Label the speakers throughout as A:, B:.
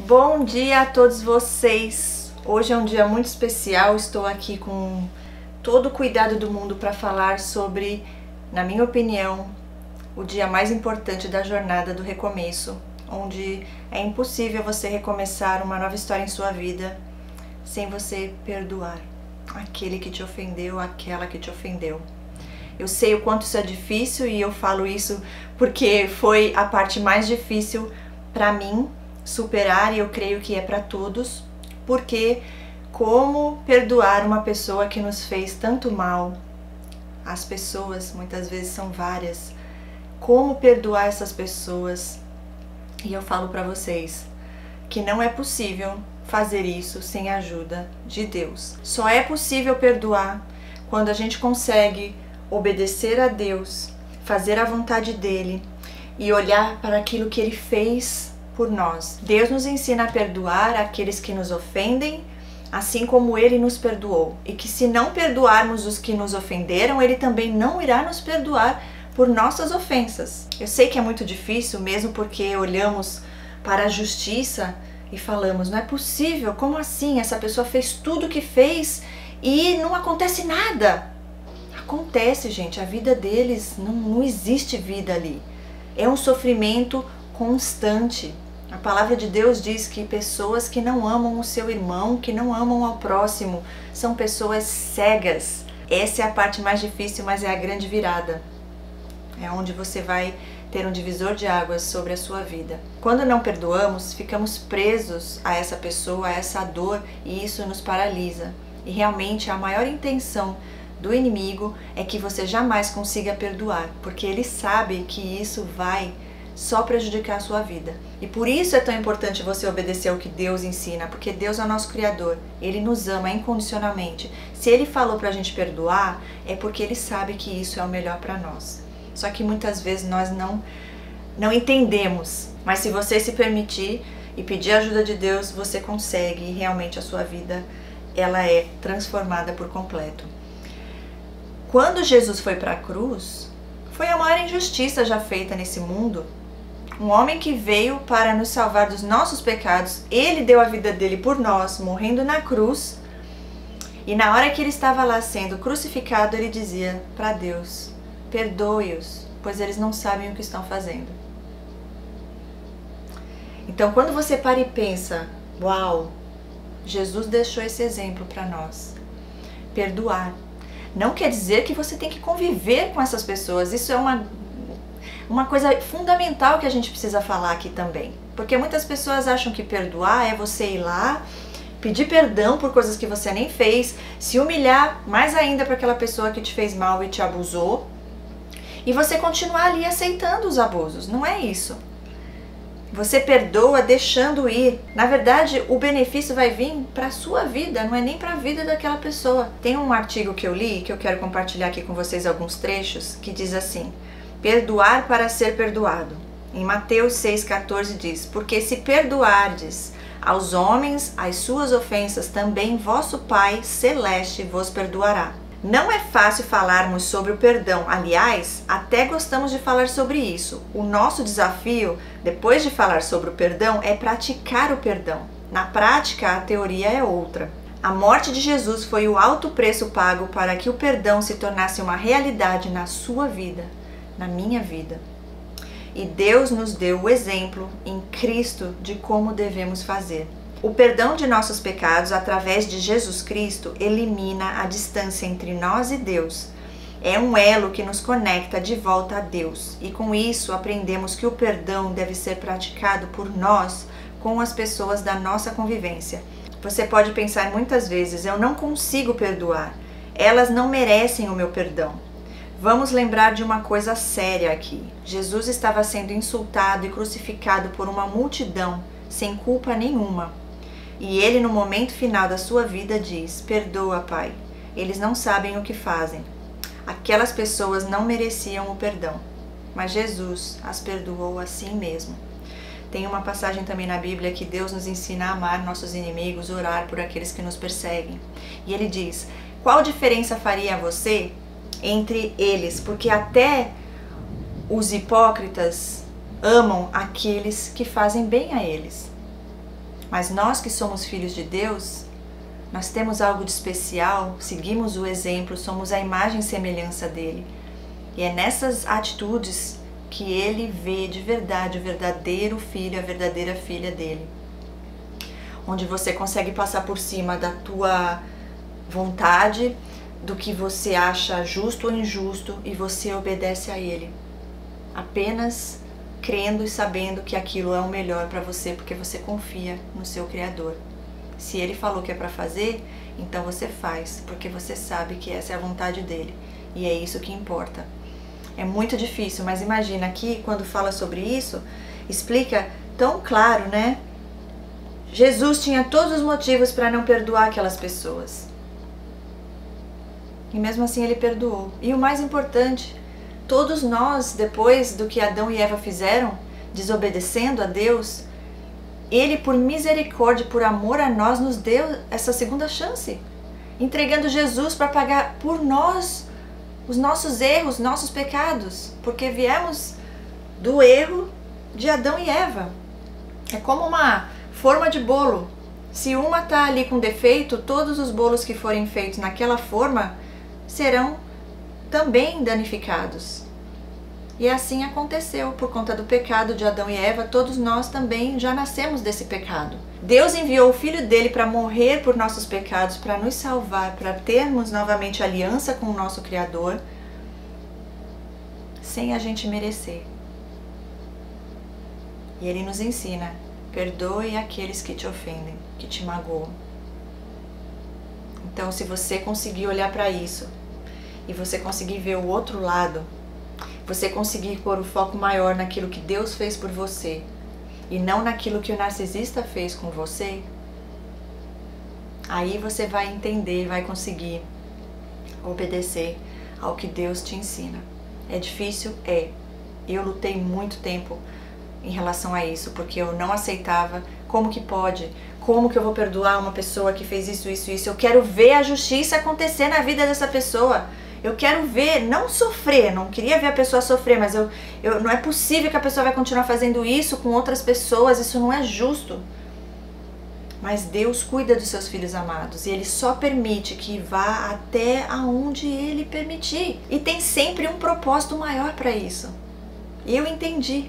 A: Bom dia a todos vocês! Hoje é um dia muito especial, estou aqui com todo o cuidado do mundo para falar sobre, na minha opinião, o dia mais importante da jornada do recomeço, onde é impossível você recomeçar uma nova história em sua vida sem você perdoar aquele que te ofendeu, aquela que te ofendeu. Eu sei o quanto isso é difícil e eu falo isso porque foi a parte mais difícil para mim superar, e eu creio que é para todos, porque como perdoar uma pessoa que nos fez tanto mal? As pessoas muitas vezes são várias. Como perdoar essas pessoas? E eu falo para vocês que não é possível fazer isso sem a ajuda de Deus. Só é possível perdoar quando a gente consegue obedecer a Deus, fazer a vontade dele e olhar para aquilo que ele fez por nós. Deus nos ensina a perdoar aqueles que nos ofendem, assim como ele nos perdoou. E que se não perdoarmos os que nos ofenderam, ele também não irá nos perdoar por nossas ofensas. Eu sei que é muito difícil, mesmo porque olhamos para a justiça e falamos, não é possível, como assim? Essa pessoa fez tudo o que fez e não acontece nada. Acontece, gente, a vida deles, não existe vida ali. É um sofrimento constante. A palavra de Deus diz que pessoas que não amam o seu irmão, que não amam ao próximo, são pessoas cegas. Essa é a parte mais difícil, mas é a grande virada. É onde você vai ter um divisor de águas sobre a sua vida. Quando não perdoamos, ficamos presos a essa pessoa, a essa dor, e isso nos paralisa. E realmente a maior intenção do inimigo é que você jamais consiga perdoar, porque ele sabe que isso vai só prejudicar a sua vida. E por isso é tão importante você obedecer ao que Deus ensina, porque Deus é o nosso Criador, Ele nos ama incondicionalmente. Se Ele falou pra gente perdoar, é porque Ele sabe que isso é o melhor para nós. Só que muitas vezes nós não entendemos, mas se você se permitir e pedir a ajuda de Deus, você consegue, e realmente a sua vida ela é transformada por completo. Quando Jesus foi para a cruz, foi a maior injustiça já feita nesse mundo. Um homem que veio para nos salvar dos nossos pecados, ele deu a vida dele por nós, morrendo na cruz. E na hora que ele estava lá sendo crucificado, ele dizia para Deus, perdoe-os, pois eles não sabem o que estão fazendo. Então, quando você para e pensa, uau, Jesus deixou esse exemplo para nós. Perdoar. Não quer dizer que você tem que conviver com essas pessoas. Isso é uma coisa fundamental que a gente precisa falar aqui também. Porque muitas pessoas acham que perdoar é você ir lá, pedir perdão por coisas que você nem fez, se humilhar mais ainda para aquela pessoa que te fez mal e te abusou, e você continuar ali aceitando os abusos. Não é isso. Você perdoa deixando ir. Na verdade, o benefício vai vir para a sua vida, não é nem para a vida daquela pessoa. Tem um artigo que eu li, que eu quero compartilhar aqui com vocês alguns trechos, que diz assim: perdoar para ser perdoado. Em Mateus 6,14 diz, porque se perdoardes aos homens as suas ofensas, também vosso Pai Celeste vos perdoará. Não é fácil falarmos sobre o perdão, aliás, até gostamos de falar sobre isso. O nosso desafio, depois de falar sobre o perdão, é praticar o perdão. Na prática, a teoria é outra. A morte de Jesus foi o alto preço pago para que o perdão se tornasse uma realidade na sua vida, na minha vida. E Deus nos deu o exemplo em Cristo de como devemos fazer. O perdão de nossos pecados através de Jesus Cristo elimina a distância entre nós e Deus. É um elo que nos conecta de volta a Deus. E com isso aprendemos que o perdão deve ser praticado por nós com as pessoas da nossa convivência. Você pode pensar muitas vezes, eu não consigo perdoar. Elas não merecem o meu perdão. Vamos lembrar de uma coisa séria aqui. Jesus estava sendo insultado e crucificado por uma multidão sem culpa nenhuma. E ele, no momento final da sua vida, diz, perdoa, Pai, eles não sabem o que fazem. Aquelas pessoas não mereciam o perdão, mas Jesus as perdoou assim mesmo. Tem uma passagem também na Bíblia que Deus nos ensina a amar nossos inimigos, orar por aqueles que nos perseguem. E ele diz, qual diferença faria você entre eles? Porque até os hipócritas amam aqueles que fazem bem a eles. Mas nós que somos filhos de Deus, nós temos algo de especial, seguimos o exemplo, somos a imagem e semelhança dele. E é nessas atitudes que ele vê de verdade o verdadeiro filho, a verdadeira filha dele. Onde você consegue passar por cima da tua vontade, do que você acha justo ou injusto, e você obedece a ele. Apenas crendo e sabendo que aquilo é o melhor para você, porque você confia no seu Criador. Se ele falou que é para fazer, então você faz, porque você sabe que essa é a vontade dele. E é isso que importa. É muito difícil, mas imagina aqui, quando fala sobre isso, explica tão claro, né? Jesus tinha todos os motivos para não perdoar aquelas pessoas. E mesmo assim ele perdoou. E o mais importante, todos nós, depois do que Adão e Eva fizeram, desobedecendo a Deus, ele, por misericórdia, por amor a nós, nos deu essa segunda chance, entregando Jesus para pagar por nós os nossos erros, nossos pecados, porque viemos do erro de Adão e Eva. É como uma forma de bolo. Se uma está ali com defeito, todos os bolos que forem feitos naquela forma serão também danificados. E assim aconteceu, por conta do pecado de Adão e Eva, todos nós também já nascemos desse pecado. Deus enviou o Filho dele para morrer por nossos pecados, para nos salvar, para termos novamente aliança com o nosso Criador, sem a gente merecer. E ele nos ensina: perdoe aqueles que te ofendem, que te magoam. Então, se você conseguir olhar para isso, e você conseguir ver o outro lado, você conseguir pôr o foco maior naquilo que Deus fez por você e não naquilo que o narcisista fez com você, aí você vai entender, vai conseguir obedecer ao que Deus te ensina. É difícil? É. Eu lutei muito tempo em relação a isso, porque eu não aceitava. Como que pode? Como que eu vou perdoar uma pessoa que fez isso, isso, isso? Eu quero ver a justiça acontecer na vida dessa pessoa. Eu quero ver, não sofrer, não queria ver a pessoa sofrer, mas não é possível que a pessoa vai continuar fazendo isso com outras pessoas, isso não é justo. Mas Deus cuida dos seus filhos amados e Ele só permite que vá até aonde Ele permitir. E tem sempre um propósito maior para isso. E eu entendi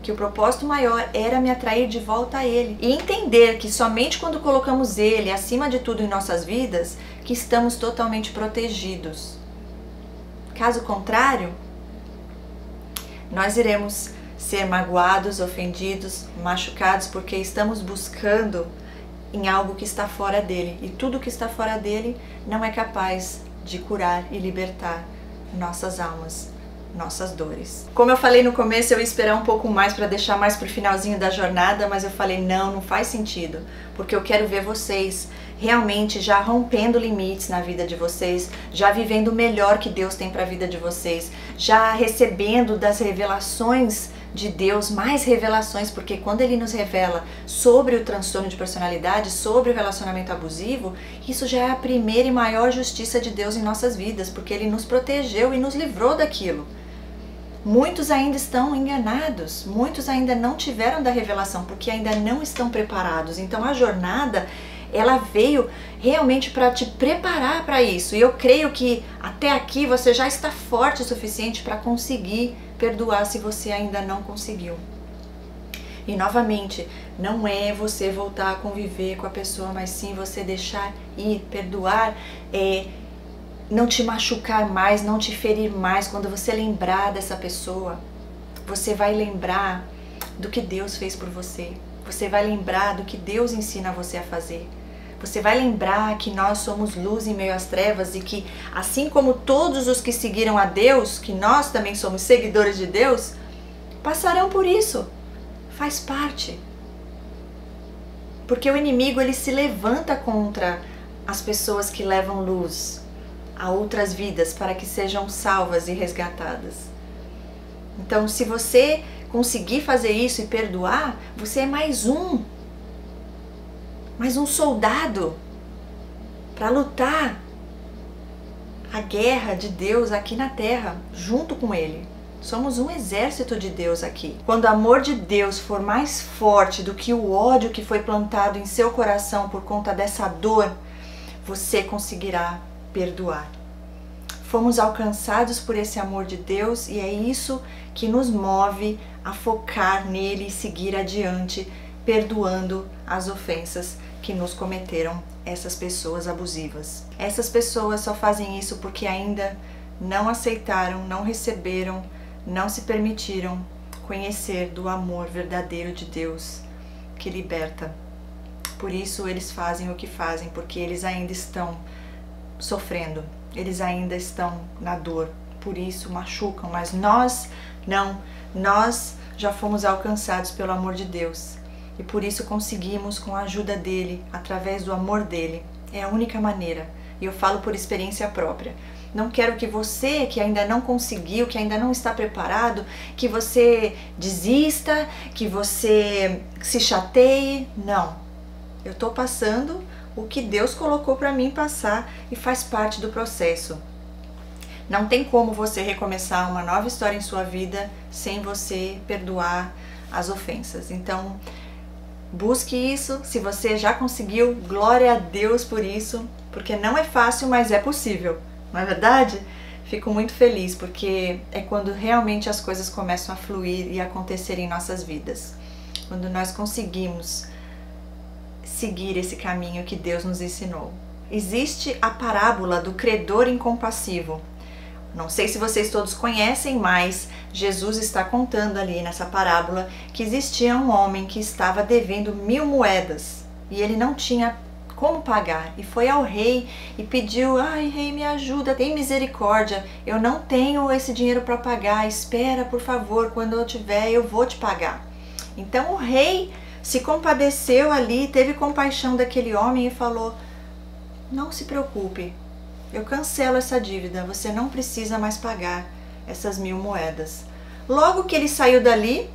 A: que o propósito maior era me atrair de volta a Ele. E entender que somente quando colocamos Ele acima de tudo em nossas vidas, que estamos totalmente protegidos. Caso contrário, nós iremos ser magoados, ofendidos, machucados, porque estamos buscando em algo que está fora dele. E tudo que está fora dele não é capaz de curar e libertar nossas almas, nossas dores. Como eu falei no começo, eu ia esperar um pouco mais para deixar mais pro finalzinho da jornada, mas eu falei, não faz sentido, porque eu quero ver vocês realmente já rompendo limites na vida de vocês, já vivendo o melhor que Deus tem para a vida de vocês, já recebendo das revelações de Deus, mais revelações, porque quando Ele nos revela sobre o transtorno de personalidade, sobre o relacionamento abusivo, isso já é a primeira e maior justiça de Deus em nossas vidas, porque Ele nos protegeu e nos livrou daquilo. Muitos ainda estão enganados, muitos ainda não tiveram da revelação, porque ainda não estão preparados. Então a jornada, ela veio realmente para te preparar para isso. E eu creio que até aqui você já está forte o suficiente para conseguir perdoar se você ainda não conseguiu. E novamente, não é você voltar a conviver com a pessoa, mas sim você deixar ir. Perdoar é não te machucar mais, não te ferir mais. Quando você lembrar dessa pessoa, você vai lembrar do que Deus fez por você. Você vai lembrar do que Deus ensina você a fazer. Você vai lembrar que nós somos luz em meio às trevas e que, assim como todos os que seguiram a Deus, que nós também somos seguidores de Deus, passarão por isso. Faz parte. Porque o inimigo, ele se levanta contra as pessoas que levam luz a outras vidas para que sejam salvas e resgatadas. Então, se você conseguir fazer isso e perdoar, você é mais um soldado para lutar a guerra de Deus aqui na terra, junto com Ele. Somos um exército de Deus aqui. Quando o amor de Deus for mais forte do que o ódio que foi plantado em seu coração por conta dessa dor, você conseguirá perdoar. Fomos alcançados por esse amor de Deus e é isso que nos move a focar nele e seguir adiante, perdoando as ofensas que nos cometeram essas pessoas abusivas. Essas pessoas só fazem isso porque ainda não aceitaram, não receberam, não se permitiram conhecer do amor verdadeiro de Deus que liberta. Por isso eles fazem o que fazem, porque eles ainda estão sofrendo, eles ainda estão na dor, por isso machucam, mas nós não, nós já fomos alcançados pelo amor de Deus e por isso conseguimos, com a ajuda dele, através do amor dele. É a única maneira, e eu falo por experiência própria. Não quero que você, que ainda não conseguiu, que ainda não está preparado, que você desista, que você se chateie. Não. Eu estou passando o que Deus colocou para mim passar e faz parte do processo. Não tem como você recomeçar uma nova história em sua vida sem você perdoar as ofensas. Então, busque isso. Se você já conseguiu, glória a Deus por isso, porque não é fácil, mas é possível. Não é verdade? Fico muito feliz, porque é quando realmente as coisas começam a fluir e acontecer em nossas vidas. Quando nós conseguimos seguir esse caminho que Deus nos ensinou. Existe a parábola do credor incompassivo. Não sei se vocês todos conhecem, mas Jesus está contando ali nessa parábola que existia um homem que estava devendo 1000 moedas e ele não tinha como pagar, e foi ao rei e pediu: ai, rei, me ajuda, tem misericórdia, eu não tenho esse dinheiro para pagar, espera, por favor, quando eu tiver eu vou te pagar. Então o rei se compadeceu ali, teve compaixão daquele homem e falou: não se preocupe, eu cancelo essa dívida, você não precisa mais pagar essas 1000 moedas. Logo que ele saiu dali,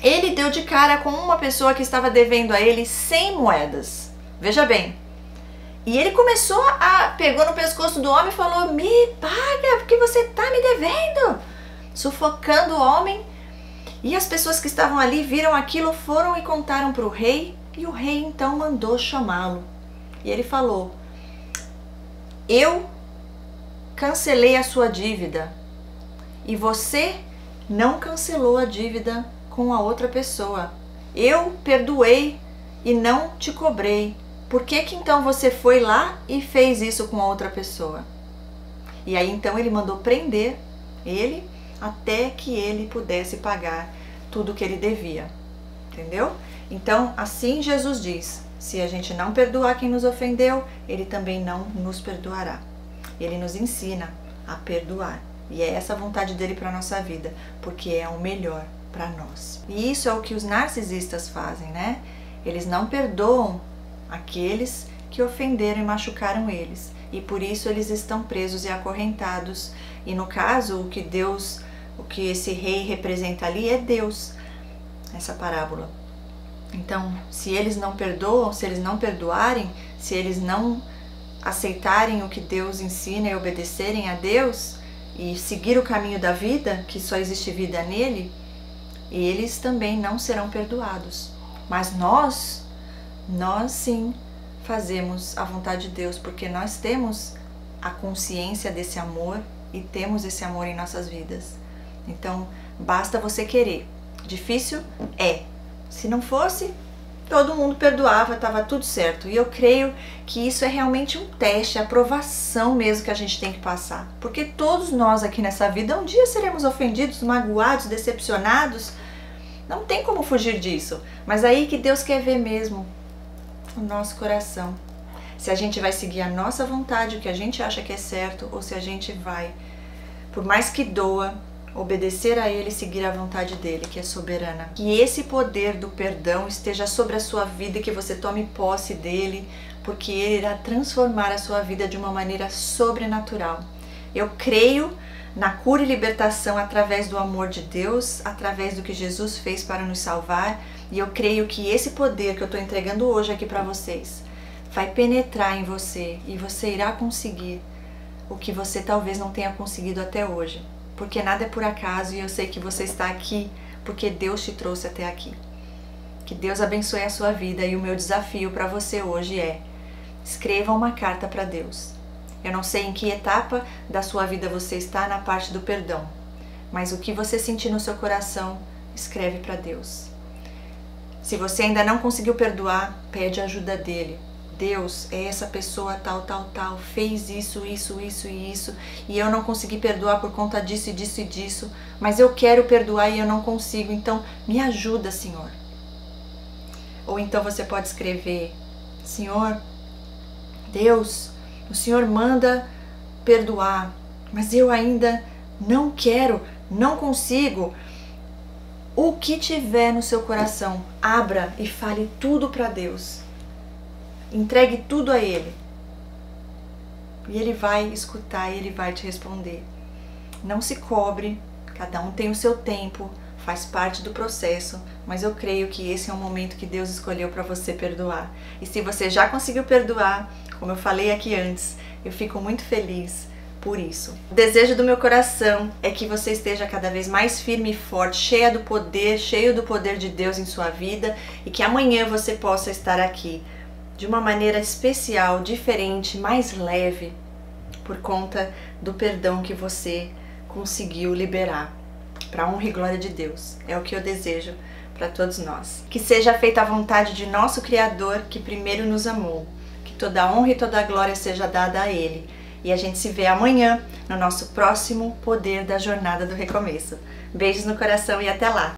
A: ele deu de cara com uma pessoa que estava devendo a ele 100 moedas. Veja bem. E ele começou pegou no pescoço do homem e falou: me paga, porque você está me devendo. Sufocando o homem. E as pessoas que estavam ali viram aquilo, foram e contaram para o rei. E o rei então mandou chamá-lo. E ele falou: eu cancelei a sua dívida. E você não cancelou a dívida com a outra pessoa. Eu perdoei e não te cobrei. Por que que então você foi lá e fez isso com a outra pessoa? E aí então ele mandou prender ele até que ele pudesse pagar tudo que ele devia. Entendeu? Então assim Jesus diz: se a gente não perdoar quem nos ofendeu, ele também não nos perdoará. Ele nos ensina a perdoar. E é essa a vontade dele para a nossa vida, porque é o melhor para nós. E isso é o que os narcisistas fazem, né? Eles não perdoam aqueles que ofenderam e machucaram eles. E por isso eles estão presos e acorrentados. E no caso, o que esse rei representa ali é Deus, essa parábola. Então, se eles não perdoam, se eles não perdoarem, se eles não aceitarem o que Deus ensina e obedecerem a Deus e seguir o caminho da vida, que só existe vida nele, eles também não serão perdoados. Mas nós sim fazemos a vontade de Deus, porque nós temos a consciência desse amor e temos esse amor em nossas vidas. Então, basta você querer. Difícil? É. Se não fosse, todo mundo perdoava, estava tudo certo. E eu creio que isso é realmente um teste, a aprovação mesmo que a gente tem que passar. Porque todos nós aqui nessa vida, um dia seremos ofendidos, magoados, decepcionados. Não tem como fugir disso. Mas aí que Deus quer ver mesmo o nosso coração. Se a gente vai seguir a nossa vontade, o que a gente acha que é certo, ou se a gente vai, por mais que doa, obedecer a Ele e seguir a vontade dEle, que é soberana. Que esse poder do perdão esteja sobre a sua vida e que você tome posse dEle, porque Ele irá transformar a sua vida de uma maneira sobrenatural. Eu creio na cura e libertação através do amor de Deus, através do que Jesus fez para nos salvar, e eu creio que esse poder que eu estou entregando hoje aqui para vocês vai penetrar em você e você irá conseguir o que você talvez não tenha conseguido até hoje. porque nada é por acaso e eu sei que você está aqui porque Deus te trouxe até aqui. Que Deus abençoe a sua vida e o meu desafio para você hoje é: escreva uma carta para Deus. Eu não sei em que etapa da sua vida você está na parte do perdão, mas o que você sentir no seu coração, escreve para Deus. Se você ainda não conseguiu perdoar, pede ajuda dele. Deus, é essa pessoa tal, fez isso, e eu não consegui perdoar por conta disso, mas eu quero perdoar e eu não consigo, então me ajuda, Senhor. Ou então você pode escrever: Senhor, Deus, o Senhor manda perdoar, mas eu ainda não quero, não consigo. O que tiver no seu coração, abra e fale tudo para Deus. Entregue tudo a Ele. E Ele vai escutar e Ele vai te responder. Não se cobre, cada um tem o seu tempo, faz parte do processo, mas eu creio que esse é um momento que Deus escolheu para você perdoar. E se você já conseguiu perdoar, como eu falei aqui antes, eu fico muito feliz por isso. O desejo do meu coração é que você esteja cada vez mais firme e forte, cheio do poder de Deus em sua vida, e que amanhã você possa estar aqui de uma maneira especial, diferente, mais leve, por conta do perdão que você conseguiu liberar. Para a honra e glória de Deus. É o que eu desejo para todos nós. Que seja feita a vontade de nosso Criador, que primeiro nos amou. Que toda a honra e toda a glória seja dada a Ele. E a gente se vê amanhã no nosso próximo Poder da Jornada do Recomeço. Beijos no coração e até lá!